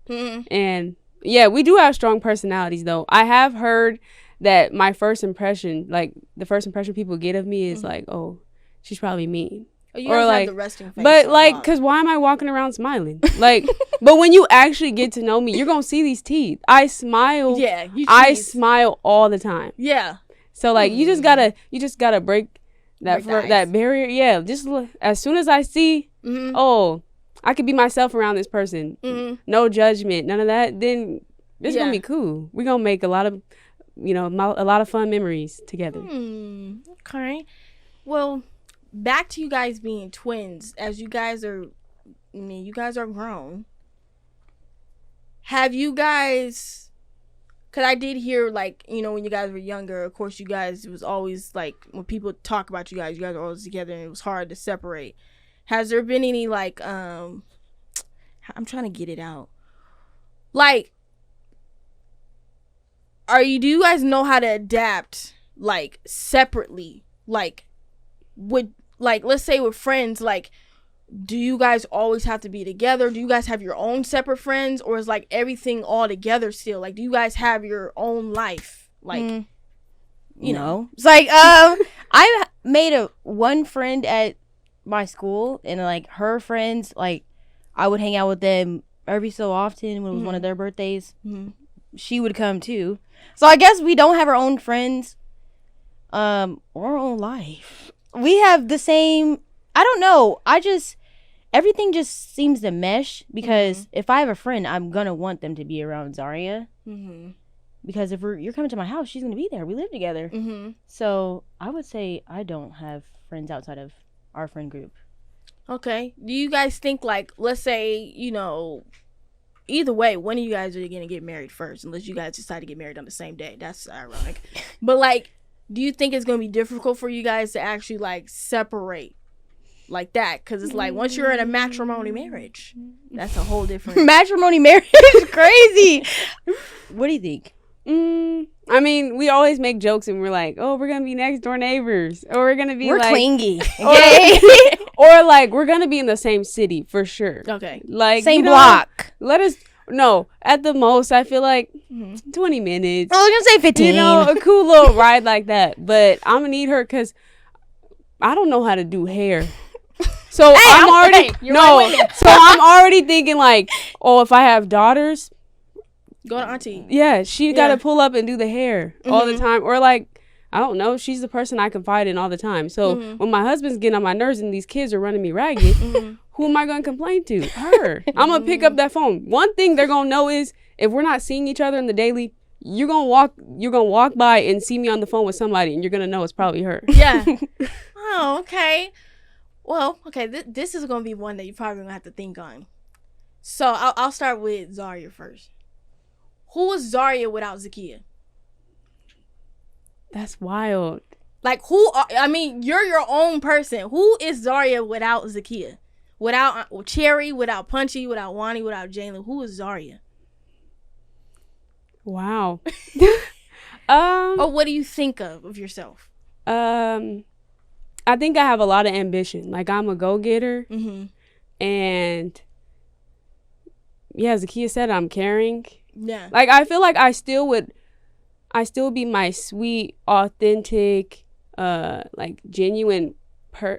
And yeah, we do have strong personalities though. I have heard that my first impression, like the first impression people get of me is like, oh, she's probably mean.
Oh, you guys have the resting face.
But like, because why am I walking around smiling? Like, but when you actually get to know me, you're going to see these teeth. I smile.
Yeah.
I smile all the time.
Yeah.
So like, you just gotta break that barrier. Yeah. Just as soon as I see, oh, I could be myself around this person. No judgment, none of that. Then it's going to be cool. We're going to make a lot of, you know, a lot of fun memories together.
Okay. Well, back to you guys being twins. As you guys are, you guys are grown. Have you guys, because I did hear, like, you know, when you guys were younger, of course, you guys, it was always, like, when people talk about you guys are always together and it was hard to separate. Has there been any, like, I'm trying to get it out. Like, do you guys know how to adapt, like, separately? Like, let's say with friends, like, do you guys always have to be together? Do you guys have your own separate friends, or is like everything all together still? Like, do you guys have your own life? Like, you know,
it's like I made one friend at my school, and like her friends, like I would hang out with them every so often when it was one of their birthdays. She would come too. So I guess we don't have our own friends, or our own life. We have the same. I don't know. Everything just seems to mesh because if I have a friend, I'm gonna want them to be around Zareya. Because if you're coming to my house, she's gonna be there. We live together. So I would say I don't have friends outside of our friend group.
Okay. Do you guys think, like, let's say, you know, either way, when of you guys are gonna get married first? Unless you guys decide to get married on the same day. That's ironic. But like, do you think it's gonna be difficult for you guys to actually like separate like that? Because it's like once you're in a matrimony marriage, that's a whole different
matrimony marriage is crazy. What do you think?
I mean, we always make jokes and we're like, oh, we're gonna be next door neighbors, or we're gonna be
we're
like
clingy,
or like we're gonna be in the same city for sure.
Okay,
like
same block.
No, at the most, I feel like 20 minutes.
I was gonna say 15.
You know, a cool little ride like that. But I'm gonna need her because I don't know how to do hair. So I'm already thinking like, oh, if I have daughters,
go to auntie.
Yeah, she got to pull up and do the hair all the time, or like, I don't know, she's the person I confide in all the time. So when my husband's getting on my nerves and these kids are running me ragged, who am I going to complain to? Her. I'm going to pick up that phone. One thing they're going to know is if we're not seeing each other in the daily, you're going to walk by and see me on the phone with somebody and you're going to know it's probably her.
Yeah. Oh, okay. Well, okay, this is going to be one that you're probably going to have to think on. So I'll start with Zareya first. Who was Zareya without Zakeya?
That's wild.
Like, you're your own person. Who is Zareya without Zakeya? Without Cherry, without Punchy, without Wani, without Jalen? Who is Zareya?
Wow.
Or what do you think of yourself?
I think I have a lot of ambition. Like, I'm a go-getter.
Mm-hmm.
And yeah, Zakeya said, I'm caring.
Yeah.
Like, I feel like I still be my sweet, authentic, like, genuine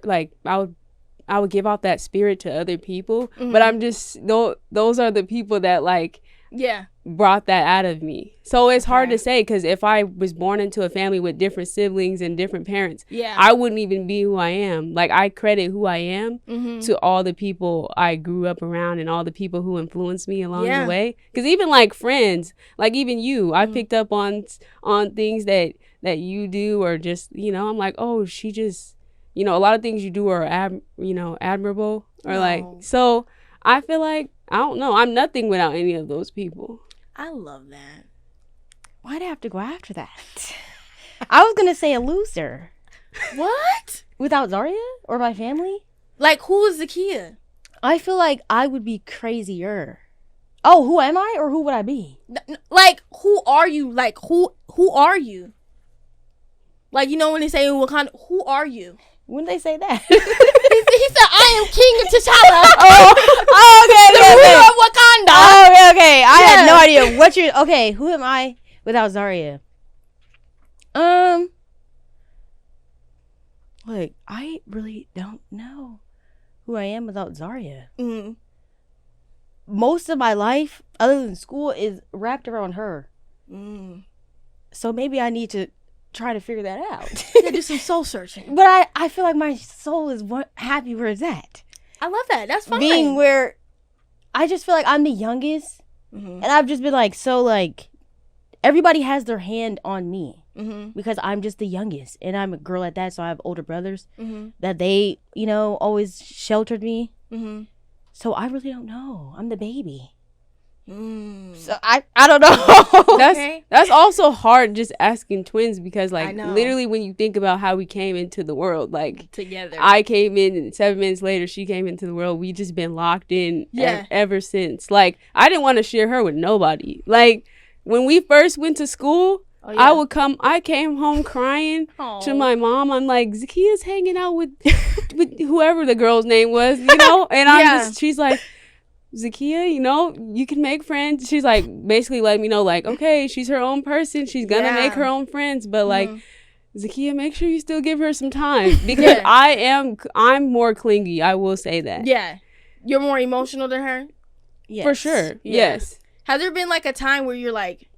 like, I would give out that spirit to other people.
Mm-hmm.
But I'm just, those are the people that, like,
yeah,
brought that out of me. So it's hard to say, because if I was born into a family with different siblings and different parents, I wouldn't even be who I am. Like, I credit who I am to all the people I grew up around and all the people who influenced me along the way. Because even like friends, like even you, I picked up on things that you do, or just, you know, I'm like, oh, she just, you know, a lot of things you do are admirable, or like, so I feel like, I don't know, I'm nothing without any of those people.
I love that.
Why'd I have to go after that? I was gonna say a loser.
What?
Without Zareya or my family?
Like, who is Zakeya?
I feel like I would be crazier. Oh, who am I, or who would I be?
Like, who are you? Like, who are you? Like, you know when they say in Wakanda, who are you?
When they say that?
he said, I am King T'Challa.
Okay.
The ruler of Wakanda.
Oh, okay. I had no idea what you're... Okay, who am I without Zareya? Like, I really don't know who I am without Zareya.
Mm-hmm.
Most of my life, other than school, is wrapped around her. So maybe I need to try to figure that out.
Yeah, do some soul searching.
But I feel like my soul is happy where it's at.
I love that. That's fine.
Being where I just feel like I'm the youngest, and I've just been like, so like, everybody has their hand on me because I'm just the youngest, and I'm a girl at that, so I have older brothers that they, you know, always sheltered me. So I really don't know. I'm the baby. So I don't know.
That's also hard, just asking twins, because like literally when you think about how we came into the world, like
together,
I came in and 7 minutes later she came into the world. We just been locked in ever since. Like, I didn't want to share her with nobody. Like, when we first went to school, I came home crying to my mom. I'm like, Zakeya's hanging out with whoever the girl's name was, you know? And she's like, Zakeya, you know, you can make friends. She's like, basically letting me know, like, okay, she's her own person. She's gonna make her own friends. But like, Zakeya, make sure you still give her some time, because I'm more clingy. I will say that.
Yeah. You're more emotional than her?
Yes.
For sure. Yes.
Has there been like a time where you're like,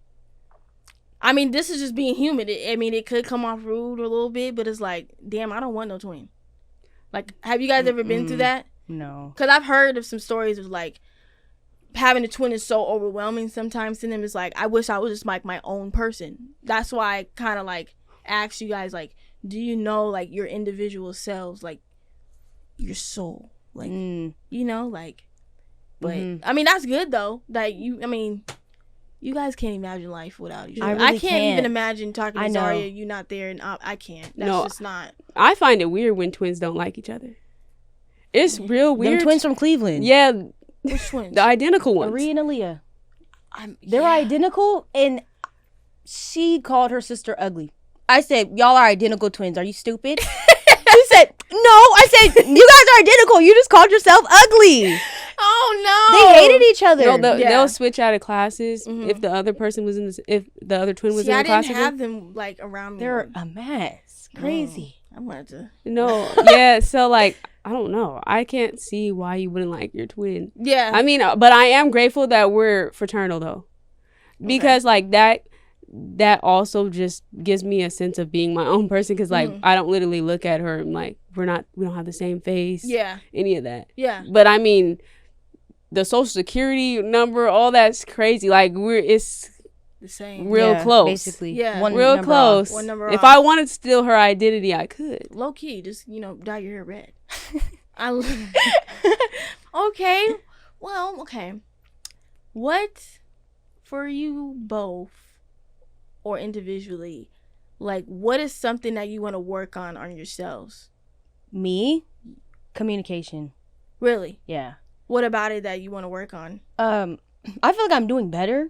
I mean, this is just being human. It could come off rude a little bit, but it's like, damn, I don't want no twin. Like, have you guys ever been through that?
No.
Because I've heard of some stories of like, having a twin is so overwhelming sometimes to them. It's like, I wish I was just like my own person. That's why I kind of like asked you guys, like, do you know like your individual selves, like your soul, like you know, like, but I mean, that's good though. Like, you guys can't imagine life without each other. I can't even imagine talking to Zareya, you not there, and I can't. That's just not.
I find it weird when twins don't like each other. It's real weird.
Them twins from Cleveland.
Yeah.
Which twins?
The identical ones.
Marie and Aaliyah. They're identical, and she called her sister ugly. I said, y'all are identical twins. Are you stupid? She said, no. I said, you guys are identical. You just called yourself ugly.
Oh, no.
They hated each other.
No, they'll switch out of classes if the other person was if the other twin was in the class.
I didn't have them like around me.
They're a mess. Crazy.
I wanted to.
No, yeah. So like, I don't know. I can't see why you wouldn't like your twin.
Yeah.
I mean, but I am grateful that we're fraternal though, because like that also just gives me a sense of being my own person. Because like I don't literally look at her and like we don't have the same face.
Yeah.
Any of that.
Yeah.
But I mean, the social security number, all that's crazy. Like it's
the same.
Real close.
Basically.
Yeah.
Real close.
One number
if
off.
I wanted to steal her identity, I could.
Low key, just dye your hair red. Okay. Well, okay. What for you both or individually, like what is something that you want to work on yourselves?
Me? Communication.
Really?
Yeah.
What about it that you want to work on?
I feel like I'm doing better.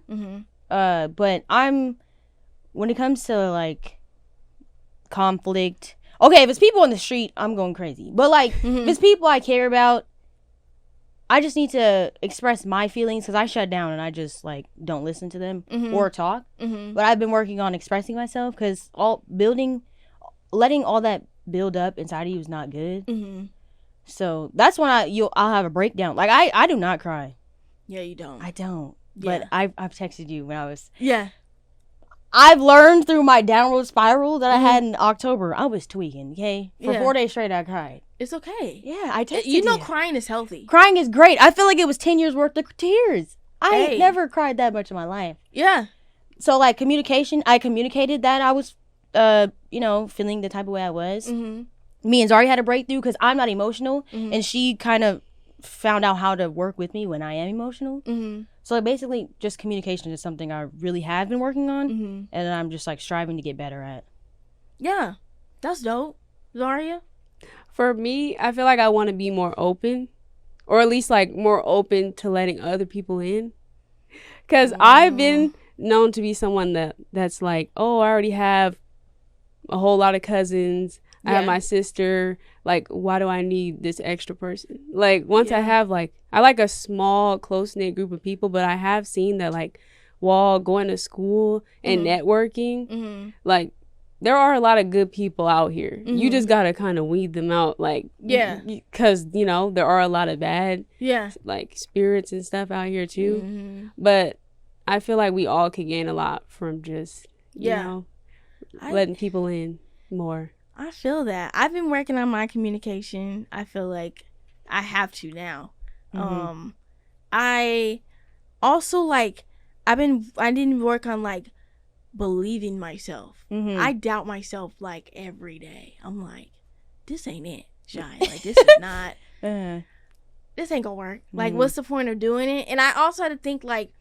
But when it comes to like conflict, okay, if it's people on the street, I'm going crazy. But like, if it's people I care about, I just need to express my feelings because I shut down and I just like don't listen to them or talk. But I've been working on expressing myself because letting all that build up inside of you is not good. So that's when I'll have a breakdown. Like I do not cry.
Yeah, you don't.
I don't.
Yeah.
But I've texted you when I was.
Yeah.
I've learned through my downward spiral that I had in October. I was tweaking. Okay, for 4 days straight, I cried.
It's okay.
Yeah, I texted
you. Know, crying is healthy.
Crying is great. I feel like it was 10 years worth of tears. I ain't never cried that much in my life.
Yeah.
So like communication, I communicated that I was, feeling the type of way I was. Me and Zari had a breakthrough because I'm not emotional, and she kind of found out how to work with me when I am emotional. So basically, just communication is something I really have been working on, and I'm just like striving to get better at.
Yeah, that's dope. Zareya?
For me, I feel like I want to be more open, or at least like more open to letting other people in. Because I've been known to be someone that's like, oh, I already have a whole lot of cousins. I have my sister. Like, why do I need this extra person? Like, once I have, like, I like a small, close-knit group of people, but I have seen that, like, while going to school and networking, like, there are a lot of good people out here. You just got to kind of weed them out, like, because, there are a lot of bad, like, spirits and stuff out here, too. But I feel like we all could gain a lot from just, letting people in more.
I feel that. I've been working on my communication. I feel like I have to now. I also like I didn't work on like believing myself. I doubt myself like every day. I'm like, this ain't it, Shai. Like this is not this ain't gonna work. Like what's the point of doing it? And I also had to think like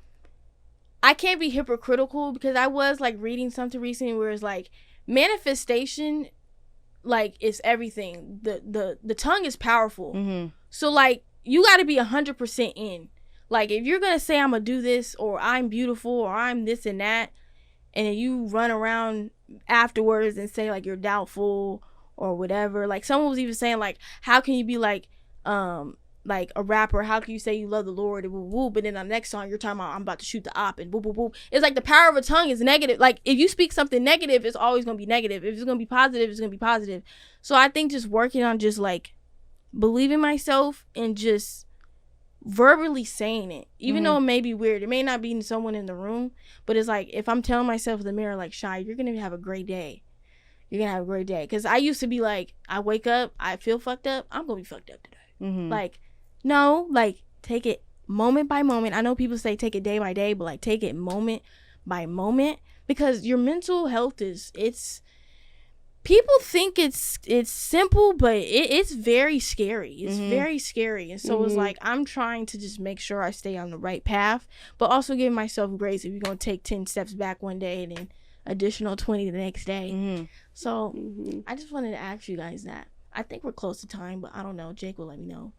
I can't be hypocritical because I was like reading something recently where it's like manifestation like it's everything. The tongue is powerful. So like you got to be 100% in. Like if you're gonna say I'm gonna do this or I'm beautiful or I'm this and that, and then you run around afterwards and say like you're doubtful or whatever. Like someone was even saying like, how can you be like a rapper? How can you say you love the Lord and woo woo, but then the next song you're talking about I'm about to shoot the op and woo woo woo? It's like the power of a tongue is negative. Like if you speak something negative, it's always gonna be negative. If it's gonna be positive, it's gonna be positive. So I think just working on just like believing myself and just verbally saying it, even though it may be weird, it may not be someone in the room, but it's like if I'm telling myself in the mirror like, Shai, you're gonna have a great day. You're gonna have a great day. Because I used to be like, I wake up, I feel fucked up, I'm gonna be fucked up today. Like no, like take it moment by moment. I know people say take it day by day, but like take it moment by moment, because your mental health it's people think it's simple, but it's very scary. It's very scary. And so it's like I'm trying to just make sure I stay on the right path, but also give myself grace if you're gonna take 10 steps back one day and then additional 20 the next day. So I just wanted to ask you guys that. I think we're close to time, but I don't know. Jake will let me know.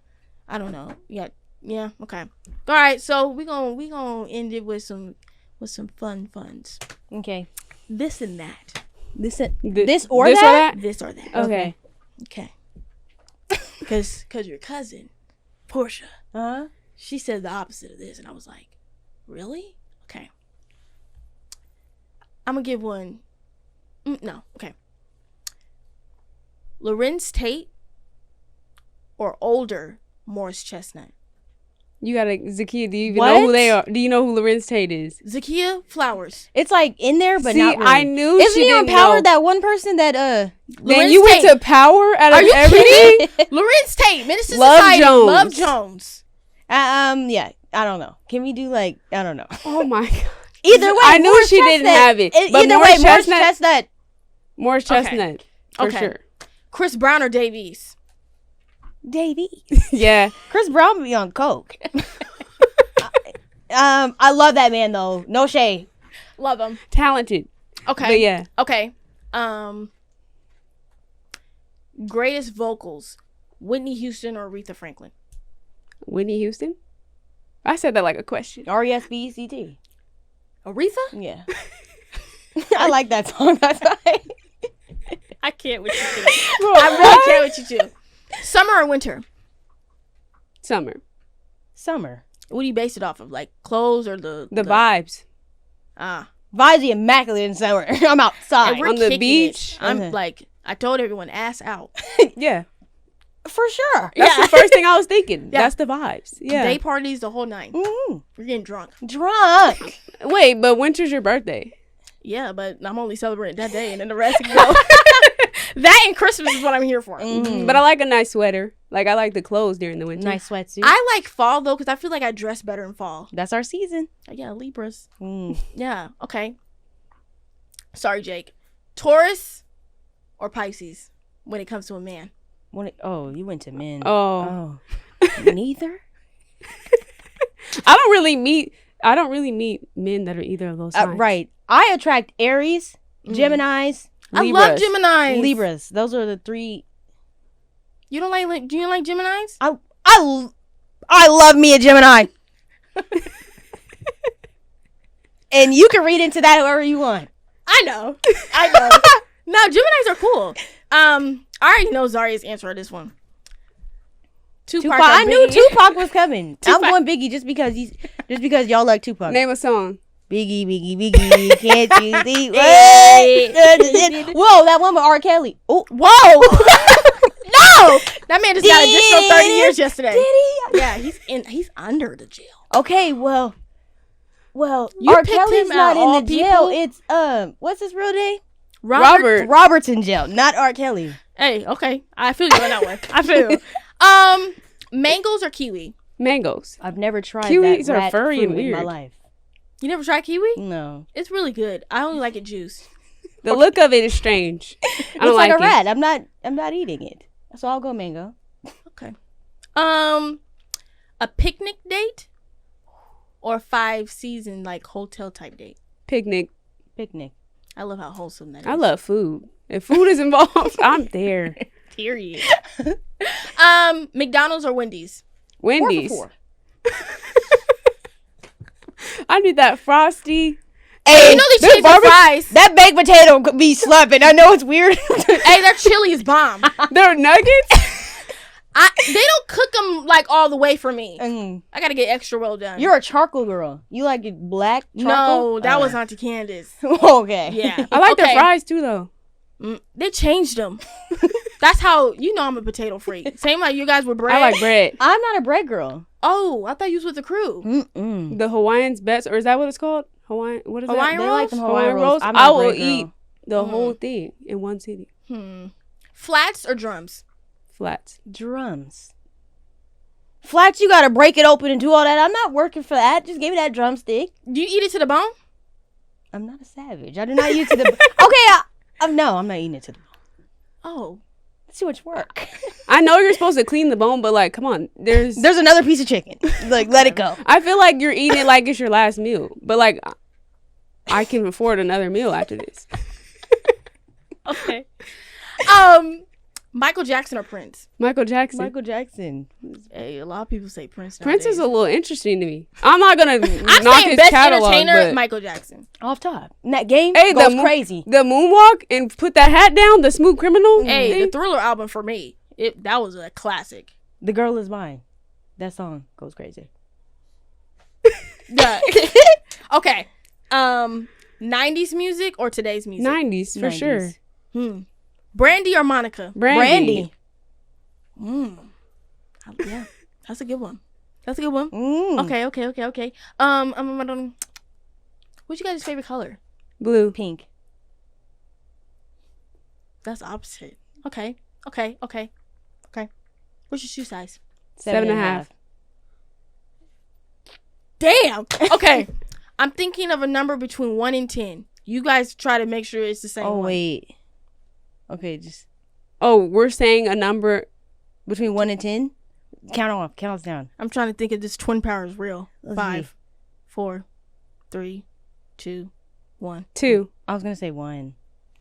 I don't know. Yeah, okay. All right, so we gonna end it with some funds.
Okay.
This and that.
This or that?
This or that.
Okay.
Because your cousin, Portia, she said the opposite of this, and I was like, really? Okay. I'm gonna give one. No. Okay. Lorenz Tate or older Morris Chestnut?
You gotta, Zakeya, do you even know who they are? Do you know who Lorenz Tate is?
Zakeya Flowers.
It's like in there, but
See,
not really.
I knew
Isn't
she
he on
didn't
Power,
know.
that one person that
Then
Lorenz
you went
Tate.
to Power out
Are
of
you
everything?
kidding? Lorenz Tate, Minister
Love
Society,
Jones.
Love Jones.
Yeah, I don't know. Can we do like, I don't know.
Oh my god.
Either way,
I knew
Morris
she didn't
Chestnut.
have it. But
Either
Morris
way, Morris
Chestnut-
Chestnut.
Morris Chestnut. For
Okay.
sure.
Chris Brown or Davies?
Davies.
Yeah.
Chris Brown be on coke. I love that man though. No shade.
Love him.
Talented.
Okay.
But yeah.
Okay. Greatest vocals, Whitney Houston or Aretha Franklin?
Whitney Houston? I said that like a question.
R-E-S-B-E-C-T.
Aretha?
Yeah. I like that song. That's why.
I can't with you two. I really can't with you two. Summer or winter?
Summer.
Summer.
What do you base it off of? Like clothes or the
vibes.
Vibes are immaculate in summer. I'm outside.
We're
on the
kicking
beach.
it. I'm like, I told everyone, ass out.
Yeah.
For sure.
That's the first thing I was thinking.
Yeah.
That's the vibes. Yeah.
Day parties, the whole night.
Mm-hmm.
We're getting drunk.
Drunk.
Wait, but winter's your birthday.
Yeah, but I'm only celebrating that day, and then the rest can go. That and Christmas is what I'm here for.
Mm-hmm.
But I like a nice sweater. Like, I like the clothes during the winter.
Nice sweatsuit.
I like fall, though, because I feel like I dress better in fall.
That's our season.
Yeah, Libras.
Mm.
Yeah, okay. Sorry, Jake. Taurus or Pisces when it comes to a man?
You went to men.
Oh.
Neither?
I don't really meet men that are either of those signs.
Right. I attract Aries, Geminis,
I love Geminis.
Libras. Those are the three.
You don't like? Do you like Geminis?
I love me a Gemini. And you can read into that however you want.
I know. No, Geminis are cool. I already know Zareya's answer to this one. Tupac.
I knew Tupac was coming. I'm going Biggie just because y'all like Tupac.
Name a song.
Biggie, can't you see? Whoa, that one with R. Kelly. Oh,
whoa! No, that man just got additional 30 years yesterday.
Did he?
Yeah, he's under the jail.
Okay, well,
You
R.
picked
Kelly's
him out,
not
all
in the jail.
people?
It's what's his real name?
Robert.
Robert's in jail, not R. Kelly.
Hey, okay, I feel you on that one. I feel you. Mangoes or kiwi?
Mangoes.
I've never tried
Kiwis
that
are
rat
furry
fruit
and
in my
weird.
life.
You never tried kiwi?
No.
It's really good. I only like it juice.
The look of it is strange. I don't
Looks like a
it.
rat. I'm not eating it. So I'll go mango.
Okay. A picnic date or 5-season like hotel type date?
Picnic.
I love how wholesome that is.
I love food. If food is involved, I'm there.
Period. McDonald's or Wendy's?
Wendy's.
4 for 4.
I need that frosty.
Hey, you know they changed the fries.
That baked potato could be slapping. I know it's weird.
Hey, their chili is bomb.
Their nuggets.
They don't cook them like all the way for me. I gotta get extra well done.
You're a charcoal girl. You like it black charcoal?
No, that was Auntie Candace.
Okay.
Yeah.
I like their fries too, though.
They changed them. That's how you know I'm a potato freak. Same like you guys with bread.
I like bread.
I'm not a bread girl.
Oh, I thought you was with the crew.
Mm-mm.
The Hawaiian's best, or is that what it's called? Hawaiian. What is
Hawaiian
that?
They like them
Hawaiian
Hawaiian rolls. I'm
I
not a
will
bread girl.
eat the whole thing in one sitting.
Flats or drums?
Flats.
Drums. Flats, you gotta break it open and do all that. I'm not working for that. Just give me that drumstick.
Do you eat it to the bone?
I'm not a savage. I do not eat it to the okay, no, I'm not eating it to the bone.
Oh.
That's too much work.
I know you're supposed to clean the bone, but like, come on. There's
another piece of chicken. Like, let it go.
I feel like you're eating it like it's your last meal, but like, I can afford another meal after this.
Okay. Michael Jackson or Prince?
Michael Jackson.
Michael Jackson.
Hey, a lot of people say Prince.
Prince is
nowadays.
a little interesting to me. I'm not gonna
I'm
knock
saying
his
best
catalog,
entertainer,
but
Michael Jackson.
Off top. And that game
hey,
goes crazy.
The moonwalk and put that hat down. The Smooth Criminal.
Hey,
thing.
the Thriller album for me, that was a classic.
The Girl Is Mine. That song goes crazy.
Yeah. Okay. 90s music or today's music?
90s for
90s.
sure.
Brandy or Monica?
Brandy.
Yeah, that's a good one. That's a good one.
Mm.
Okay. What's you guys' favorite color?
Blue.
Pink.
That's opposite. Okay. What's your shoe size?
7.5.
Damn. Okay. I'm thinking of a number between 1 and 10. You guys try to make sure it's the same.
Oh,
one.
wait. Okay, just
Oh, we're saying a number.
between 1 and 10? Count us down.
I'm trying to think if this twin power is real.
Let's
5,
see.
4, 3, 2, 1.
2.
I was going to say 1.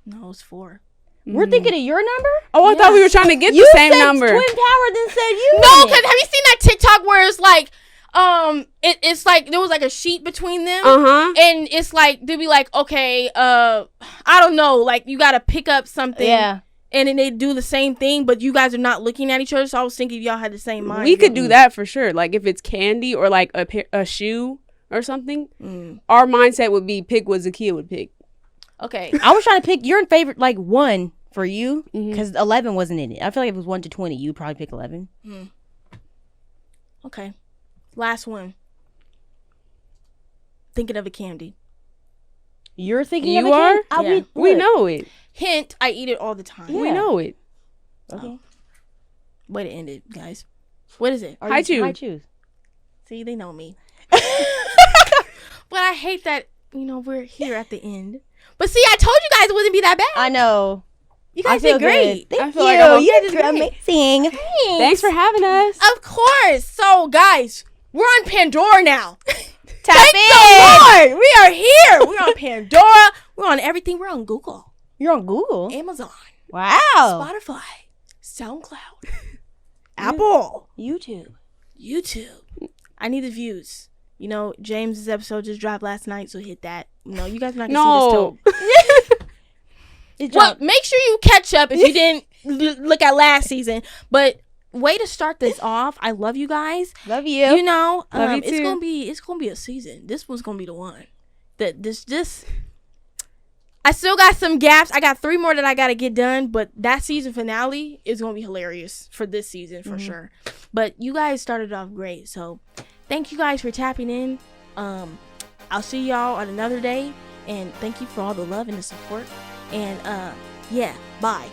No, it's 4.
We're thinking of your number?
Oh, I thought we were trying to get
You
the same
said
number.
Twin Power, then said you.
No,
in it.
because have you seen that TikTok where it's like, it's like there was like a sheet between them,
Uh-huh.
and it's like they'd be like, okay, I don't know, like you gotta pick up something,
Yeah.
and then they do the same thing, but you guys are not looking at each other. So I was thinking if y'all had the same mind.
We could do that for sure. Like if it's candy or like a shoe or something, our mindset would be pick what Zakeya would pick.
Okay.
I was trying to pick your favorite, like 1 for you, because 11 wasn't in it. I feel like if it was 1 to 20, you'd probably pick 11.
Okay. Last one. Thinking of a candy.
You're thinking
You
of a
are?
candy?
Yeah.
We know it.
Hint, I eat it all the time.
Yeah.
We know it.
Okay.
Way to end it, guys. What is it?
Hi, Chew.
Hi, choose.
See, they know me. But I hate that, we're here at the end. But see, I told you guys it wouldn't be that bad.
I know.
You guys
I feel
did great.
good.
I
Thank
feel
you.
like I'm
You
did
did amazing.
Thanks for having us.
Of course. So, guys, we're on Pandora now.
Tap
Thank
in.
the Lord. We are here. We're on Pandora. We're on everything. We're on Google,
You're on Google.
Amazon,
Wow.
Spotify, SoundCloud, Apple,
YouTube.
I need the views. James's episode just dropped last night, so hit that. You guys are not gonna see this till. Well, make sure you catch up if you didn't look at last season. But way to start this off. I love you guys.
Love you.
Love you
It's
too.
gonna be a season. This one's gonna be the one. This. I still got some gaps. I got 3 more that I gotta get done, but that season finale is gonna be hilarious for this season for sure. But you guys started off great, so thank you guys for tapping in. I'll see y'all on another day, and thank you for all the love and the support. And yeah, bye.